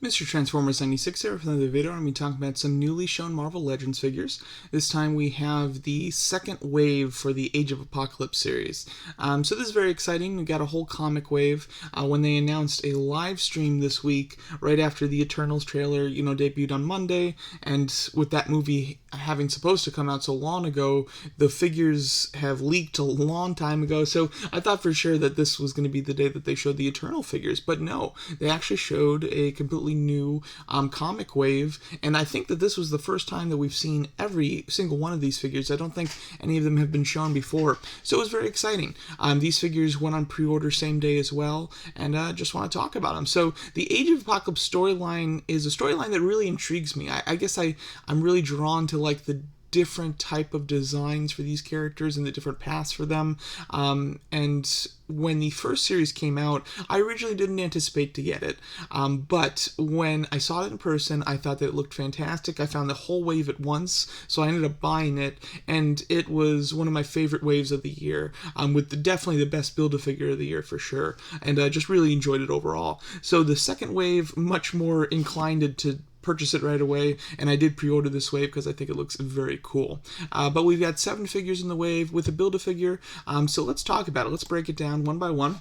Mr. Transformers 96 here for another video. I'm going to be talking about some newly shown Marvel Legends figures. This time we have the second wave for the Age of Apocalypse series. So this is very exciting. We got a whole comic wave when they announced a live stream this week right after the Eternals trailer, debuted on Monday. And with that movie having supposed to come out so long ago, the figures have leaked a long time ago. So I thought for sure that this was going to be the day that they showed the Eternal figures, but no, they actually showed a completely new comic wave, and I think that this was the first time that we've seen every single one of these figures. I don't think any of them have been shown before, so it was very exciting. These figures went on pre-order same day as well, and just want to talk about them. So the Age of Apocalypse storyline is a storyline that really intrigues me. I guess I'm really drawn to like the different type of designs for these characters and the different paths for them. And when the first series came out, I originally didn't anticipate to get it. But when I saw it in person, I thought that it looked fantastic. I found the whole wave at once, so I ended up buying it, and it was one of my favorite waves of the year, with definitely the best Build-A-Figure of the year for sure, and I just really enjoyed it overall. So the second wave, much more inclined to purchase it right away, and I did pre-order this wave because I think it looks very cool. But we've got 7 figures in the wave with a Build-A-Figure, so let's talk about it. Let's break it down one by one.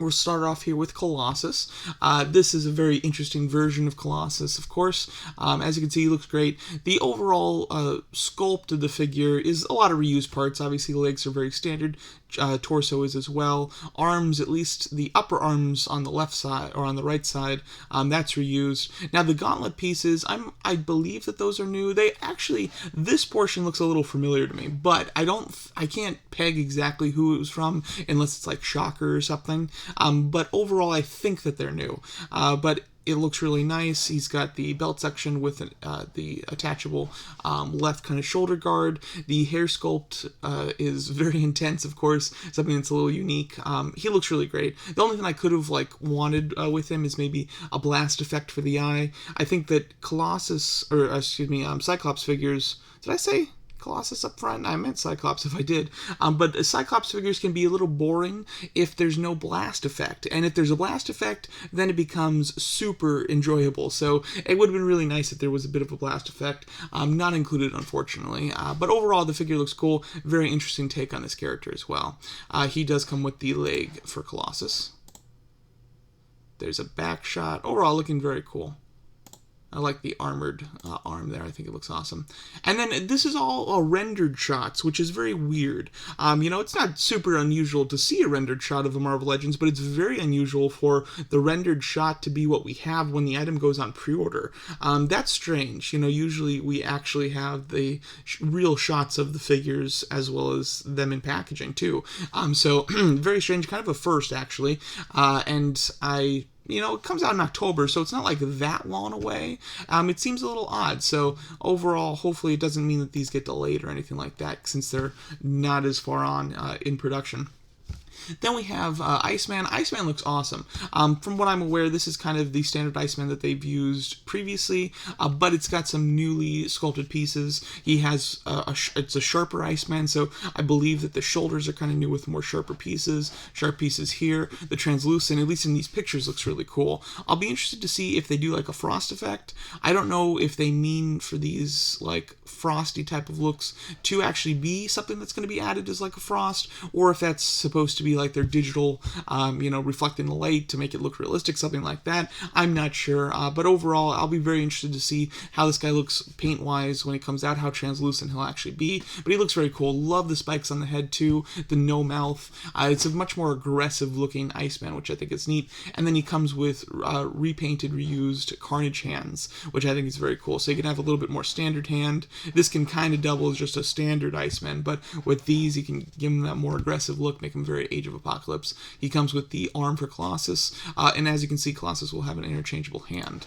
We'll start off here with Colossus. This is a very interesting version of Colossus, of course. As you can see, he looks great. The overall sculpt of the figure is a lot of reused parts. Obviously, legs are very standard. Torso is as well. Arms, at least the upper arms on the left side or on the right side, that's reused. Now the gauntlet pieces, I believe that those are new. They actually, this portion looks a little familiar to me, but I can't peg exactly who it was from unless it's like Shocker or something. But overall, I think that they're new. But it looks really nice. He's got the belt section with the attachable left kind of shoulder guard. The hair sculpt is very intense, of course, something that's a little unique. He looks really great. The only thing I could have wanted with him is maybe a blast effect for the eye. I think that Cyclops figures, did I say Colossus up front? I meant Cyclops if I did. But Cyclops figures can be a little boring if there's no blast effect. And if there's a blast effect, then it becomes super enjoyable. So it would have been really nice if there was a bit of a blast effect. Not included, unfortunately. But overall, the figure looks cool. Very interesting take on this character as well. He does come with the leg for Colossus. There's a back shot. Overall, looking very cool. I like the armored arm there. I think it looks awesome. And then this is all rendered shots, which is very weird. It's not super unusual to see a rendered shot of a Marvel Legends, but it's very unusual for the rendered shot to be what we have when the item goes on pre-order. That's strange. Usually we actually have the real shots of the figures as well as them in packaging too. So very strange, kind of a first actually. It comes out in October, so it's not like that long away. It seems a little odd. So overall, hopefully it doesn't mean that these get delayed or anything like that, since they're not as far on in production. Then we have Iceman. Iceman looks awesome. From what I'm aware, this is kind of the standard Iceman that they've used previously, but it's got some newly sculpted pieces. He has it's a sharper Iceman, so I believe that the shoulders are kind of new with more sharper pieces, sharp pieces here. The translucent, at least in these pictures, looks really cool. I'll be interested to see if they do like a frost effect. I don't know if they mean for these like frosty type of looks to actually be something that's going to be added as like a frost, or if that's supposed to be like their digital, reflecting the light to make it look realistic, something like that. I'm not sure, but overall, I'll be very interested to see how this guy looks paint-wise when he comes out, how translucent he'll actually be, but he looks very cool. Love the spikes on the head, too, the no mouth. It's a much more aggressive-looking Iceman, which I think is neat, and then he comes with repainted, reused Carnage hands, which I think is very cool, so you can have a little bit more standard hand. This can kind of double as just a standard Iceman, but with these, you can give him that more aggressive look, make him very Age of Apocalypse. He comes with the arm for Colossus, and as you can see, Colossus will have an interchangeable hand.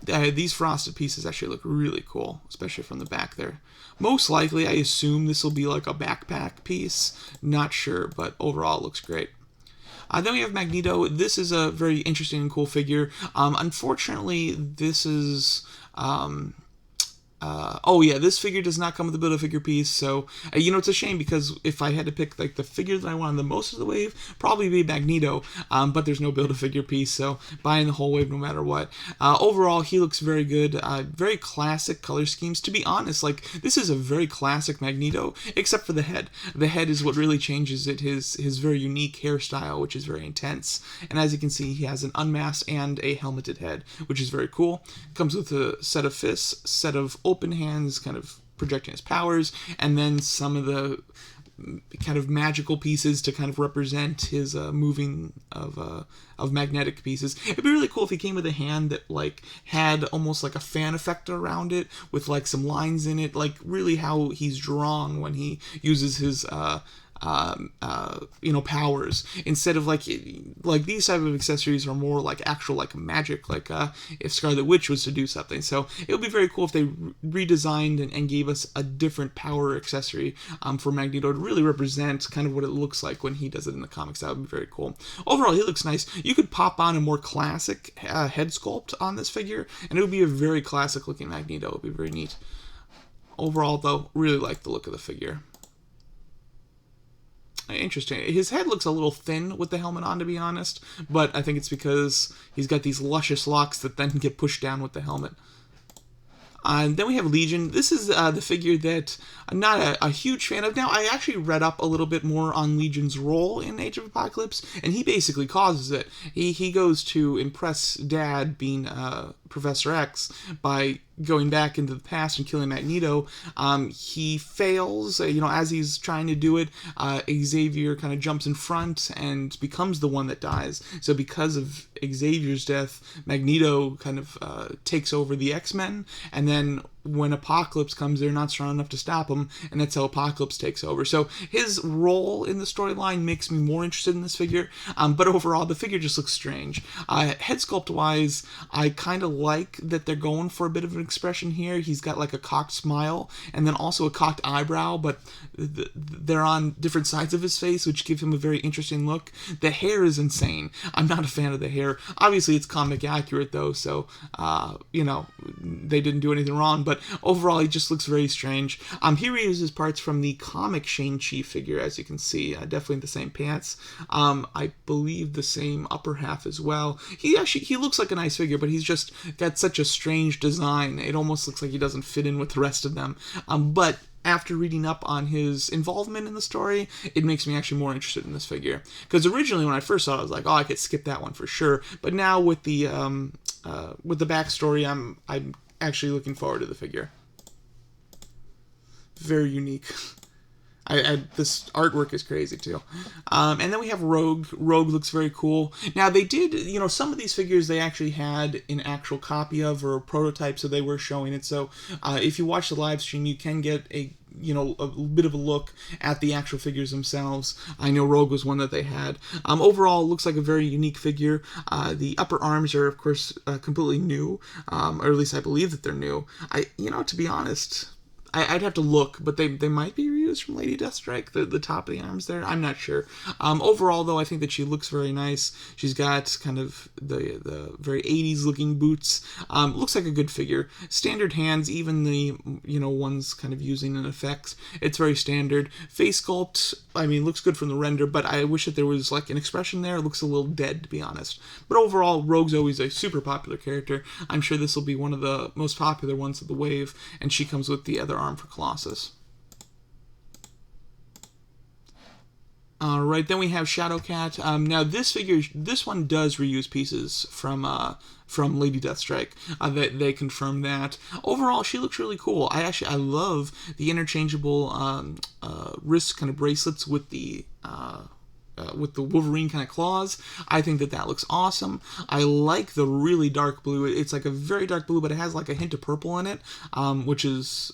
These frosted pieces actually look really cool, especially from the back there. Most likely, I assume this will be like a backpack piece. Not sure, but overall, it looks great. Then we have Magneto. This is a very interesting and cool figure. Unfortunately, this is Oh yeah, this figure does not come with a Build-A-Figure piece, so you know, it's a shame because if I had to pick like the figure that I wanted the most of the wave, probably be Magneto, but there's no Build-A-Figure piece, so buying the whole wave no matter what. Overall, he looks very good, very classic color schemes. To be honest, like this is a very classic Magneto, except for the head. The head is what really changes it. His very unique hairstyle, which is very intense, and as you can see, he has an unmasked and a helmeted head, which is very cool. Comes with a set of fists, set of open hands, kind of projecting his powers, and then some of the kind of magical pieces to kind of represent his moving of magnetic pieces. It'd be really cool if he came with a hand that like had almost like a fan effect around it with like some lines in it, like really how he's drawn when he uses his you know, powers, instead of like these type of accessories are more like actual like magic, like if Scarlet Witch was to do something. So it would be very cool if they redesigned and gave us a different power accessory for Magneto to really represent kind of what it looks like when he does it in the comics. That would be very cool. Overall, he looks nice. You could pop on a more classic head sculpt on this figure, and it would be a very classic looking Magneto. It would be very neat. Overall, though, really like the look of the figure. Interesting. His head looks a little thin with the helmet on, to be honest, but I think it's because he's got these luscious locks that then get pushed down with the helmet. And then we have Legion. This is the figure that I'm not a huge fan of. Now, I actually read up a little bit more on Legion's role in Age of Apocalypse, and he basically causes it. He goes to impress Dad, being Professor X, by going back into the past and killing Magneto. He fails, you know, as he's trying to do it. Xavier kind of jumps in front and becomes the one that dies. So because of Xavier's death, Magneto kind of takes over the X-Men, and then when Apocalypse comes, they're not strong enough to stop him, and that's how Apocalypse takes over. So his role in the storyline makes me more interested in this figure, but overall, the figure just looks strange. Head sculpt-wise, I kind of like that they're going for a bit of an expression here. He's got like a cocked smile, and then also a cocked eyebrow, but they're on different sides of his face, which give him a very interesting look. The hair is insane. I'm not a fan of the hair. Obviously, it's comic accurate, though, so, you know, they didn't do anything wrong, but overall, he just looks very strange. He reuses parts from the comic Shang-Chi figure, as you can see. Definitely the same pants. I believe the same upper half as well. He looks like a nice figure, but he's just got such a strange design. It almost looks like he doesn't fit in with the rest of them. But after reading up on his involvement in the story, it makes me actually more interested in this figure. Because originally, when I first saw it, I was like, oh, I could skip that one for sure. But now with the backstory, I'm actually looking forward to the figure. Very unique. This artwork is crazy too. And then we have Rogue. Rogue looks very cool. Now they did, you know, some of these figures they actually had an actual copy of or a prototype, so they were showing it. So if you watch the live stream, you can get a bit of a look at the actual figures themselves. I know Rogue was one that they had. Overall, it looks like a very unique figure. The upper arms are, of course, completely new, or at least I believe that they're new. To be honest, I'd have to look, but they might be reused from Lady Deathstrike, the top of the arms there. I'm not sure. Overall, though, I think that she looks very nice. She's got kind of the very 80s looking boots. Looks like a good figure. Standard hands, even the ones kind of using an effect. It's very standard. Face sculpt, I mean, looks good from the render, but I wish that there was like an expression there. It looks a little dead, to be honest. But overall, Rogue's always a super popular character. I'm sure this will be one of the most popular ones of the wave, and she comes with the other arm for Colossus. Alright, then we have Shadowcat. Now this one does reuse pieces from Lady Deathstrike. They confirmed that. Overall, she looks really cool. I love the interchangeable wrist kind of bracelets with the Wolverine kind of claws. I think that looks awesome. I like the really dark blue. It's like a very dark blue, but it has like a hint of purple in it, which is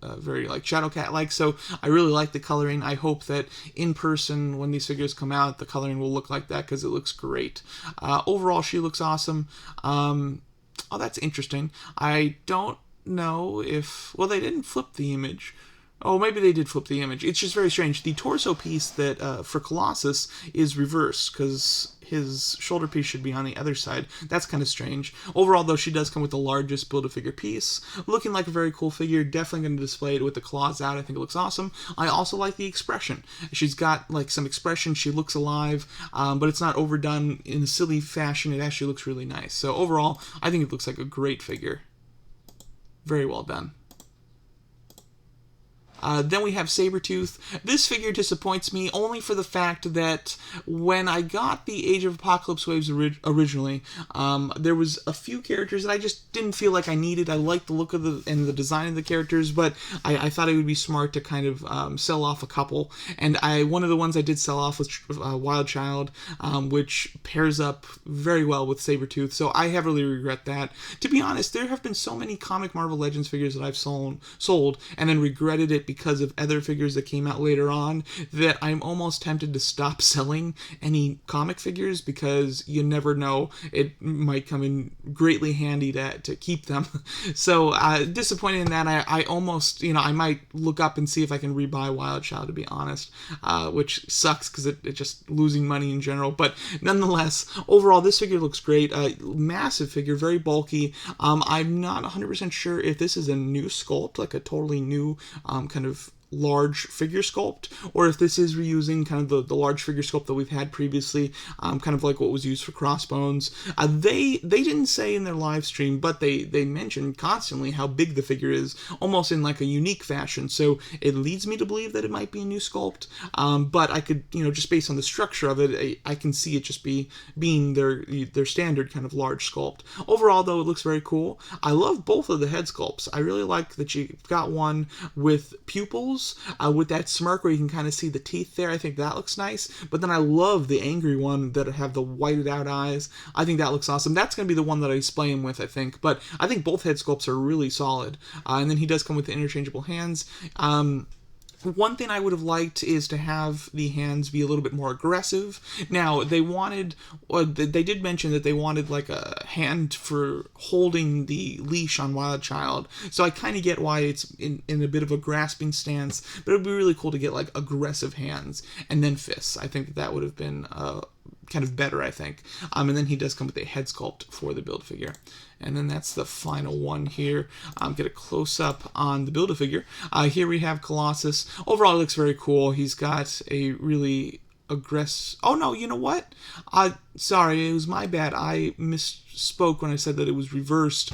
very like Shadowcat-like. So I really like the coloring. I hope that in person, when these figures come out, the coloring will look like that because it looks great. Overall, she looks awesome. Oh, that's interesting. I don't know if... Well, they didn't flip the image. Oh, maybe they did flip the image. It's just very strange. The torso piece that for Colossus is reversed because his shoulder piece should be on the other side. That's kind of strange. Overall, though, she does come with the largest Build-A-Figure piece. Looking like a very cool figure. Definitely going to display it with the claws out. I think it looks awesome. I also like the expression. She's got like some expression. She looks alive, but it's not overdone in a silly fashion. It actually looks really nice. So overall, I think it looks like a great figure. Very well done. Then we have Sabretooth. This figure disappoints me only for the fact that when I got the Age of Apocalypse waves originally, there was a few characters that I just didn't feel like I needed. I liked the look of the design of the characters, but I thought it would be smart to kind of sell off a couple. And one of the ones I did sell off was Wild Child, which pairs up very well with Sabretooth, so I heavily regret that. To be honest, there have been so many comic Marvel Legends figures that I've sold and then regretted it because of other figures that came out later on that I'm almost tempted to stop selling any comic figures because you never know, it might come in greatly handy to keep them. So disappointed in that. I almost, I might look up and see if I can rebuy Wild Child, to be honest, which sucks because it just losing money in general. But nonetheless, overall, this figure looks great. Massive figure, very bulky. I'm not 100% sure if this is a new sculpt, like a totally new kind of large figure sculpt, or if this is reusing kind of the large figure sculpt that we've had previously, kind of like what was used for Crossbones. They didn't say in their live stream, but they mentioned constantly how big the figure is, almost in like a unique fashion, so it leads me to believe that it might be a new sculpt, but I could, just based on the structure of it, I can see it just being their standard kind of large sculpt. Overall, though, it looks very cool. I love both of the head sculpts. I really like that you've got one with pupils, with that smirk where you can kind of see the teeth there. I think that looks nice. But then I love the angry one that have the whited out eyes. I think that looks awesome. That's going to be the one that I display him with, I think. But I think both head sculpts are really solid. And then he does come with the interchangeable hands. One thing I would have liked is to have the hands be a little bit more aggressive. Now, they did mention that they wanted like a hand for holding the leash on Wild Child, so I kind of get why it's in a bit of a grasping stance, but it would be really cool to get like aggressive hands and then fists. I think that would have been kind of better, I think. And then he does come with a head sculpt for the Build-A-Figure. And then that's the final one here. Get a close-up on the Build-A-Figure. Here we have Colossus. Overall, it looks very cool. He's got a really aggressive... Oh, no, you know what? Sorry, it was my bad. I misspoke when I said that it was reversed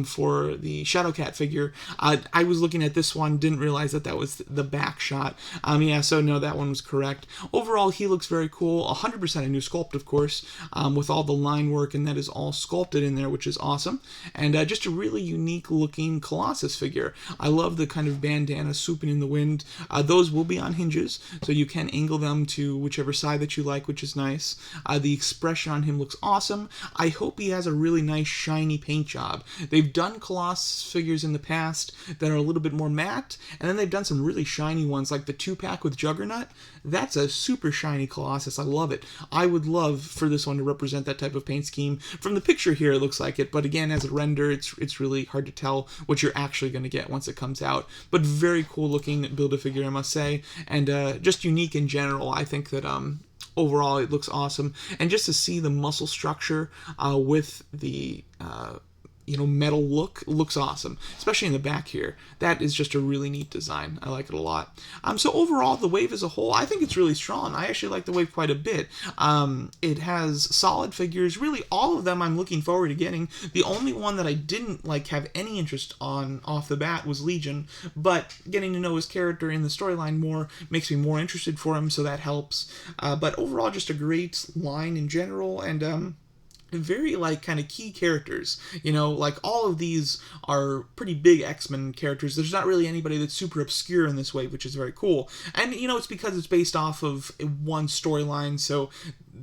for the Shadowcat figure. I was looking at this one, didn't realize that was the back shot. Yeah, so no, that one was correct. Overall, he looks very cool. 100% a new sculpt, of course, with all the line work, and that is all sculpted in there, which is awesome. And just a really unique looking Colossus figure. I love the kind of bandana swooping in the wind. Those will be on hinges, so you can angle them to whichever side that you like, which is nice. The expression on him looks awesome. I hope he has a really nice shiny paint job. They've done Colossus figures in the past that are a little bit more matte, and then they've done some really shiny ones, like the 2-pack with Juggernaut. That's a super shiny Colossus. I love it. I would love for this one to represent that type of paint scheme. From the picture here, it looks like it, but again, as a render, it's really hard to tell what you're actually going to get once it comes out. But very cool looking Build-A-Figure, I must say, and just unique in general. I think that overall, it looks awesome. And just to see the muscle structure with the metal look looks awesome, especially in the back here. That is just a really neat design. I like it a lot. So overall, the wave as a whole, I think it's really strong. I actually like the wave quite a bit. It has solid figures. Really, all of them I'm looking forward to getting. The only one that I didn't have any interest on off the bat was Legion, but getting to know his character in the storyline more makes me more interested for him, so that helps. But overall, just a great line in general, and very kind of key characters. All of these are pretty big X-Men characters. There's not really anybody that's super obscure in this wave, which is very cool. And it's because it's based off of one storyline, so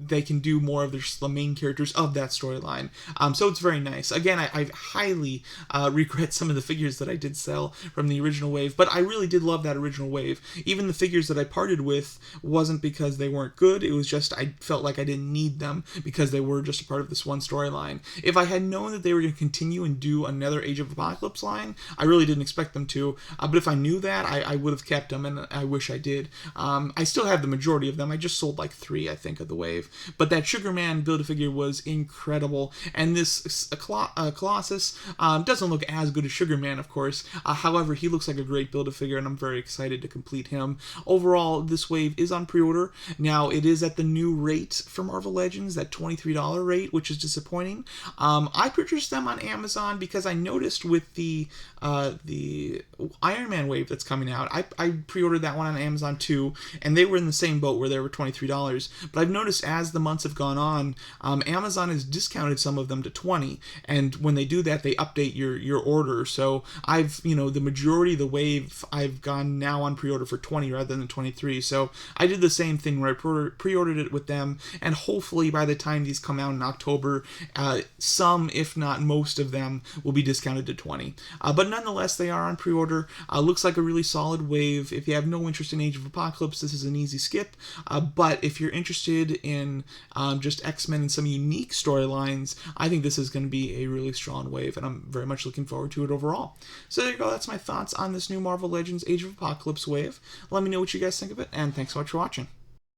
they can do more of the main characters of that storyline. So it's very nice. Again, I highly regret some of the figures that I did sell from the original wave, but I really did love that original wave. Even the figures that I parted with wasn't because they weren't good, it was just I felt like I didn't need them because they were just a part of this one storyline. If I had known that they were going to continue and do another Age of Apocalypse line, I really didn't expect them to, but if I knew that, I would have kept them, and I wish I did. I still have the majority of them. I just sold like 3, I think, of the wave. But that Sugar Man Build-A-Figure was incredible, and this Colossus doesn't look as good as Sugar Man, of course. However, he looks like a great Build-A-Figure, and I'm very excited to complete him. Overall, this wave is on pre-order. Now, it is at the new rate for Marvel Legends, that $23 rate, which is disappointing. I purchased them on Amazon because I noticed with the Iron Man wave that's coming out, I pre-ordered that one on Amazon too, and they were in the same boat where they were $23. But I've noticed as the months have gone on, Amazon has discounted some of them to $20, and when they do that, they update your order. So I've, the majority of the wave, I've gone now on pre-order for $20 rather than $23. So I did the same thing where I pre-ordered it with them, and hopefully by the time these come out in October, some, if not most of them, will be discounted to $20. But nonetheless, they are on pre-order. Looks like a really solid wave. If you have no interest in Age of Apocalypse, this is an easy skip. But if you're interested in just X-Men and some unique storylines, I think this is going to be a really strong wave, and I'm very much looking forward to it overall. So there you go. That's my thoughts on this new Marvel Legends Age of Apocalypse wave. Let me know what you guys think of it, and thanks so much for watching.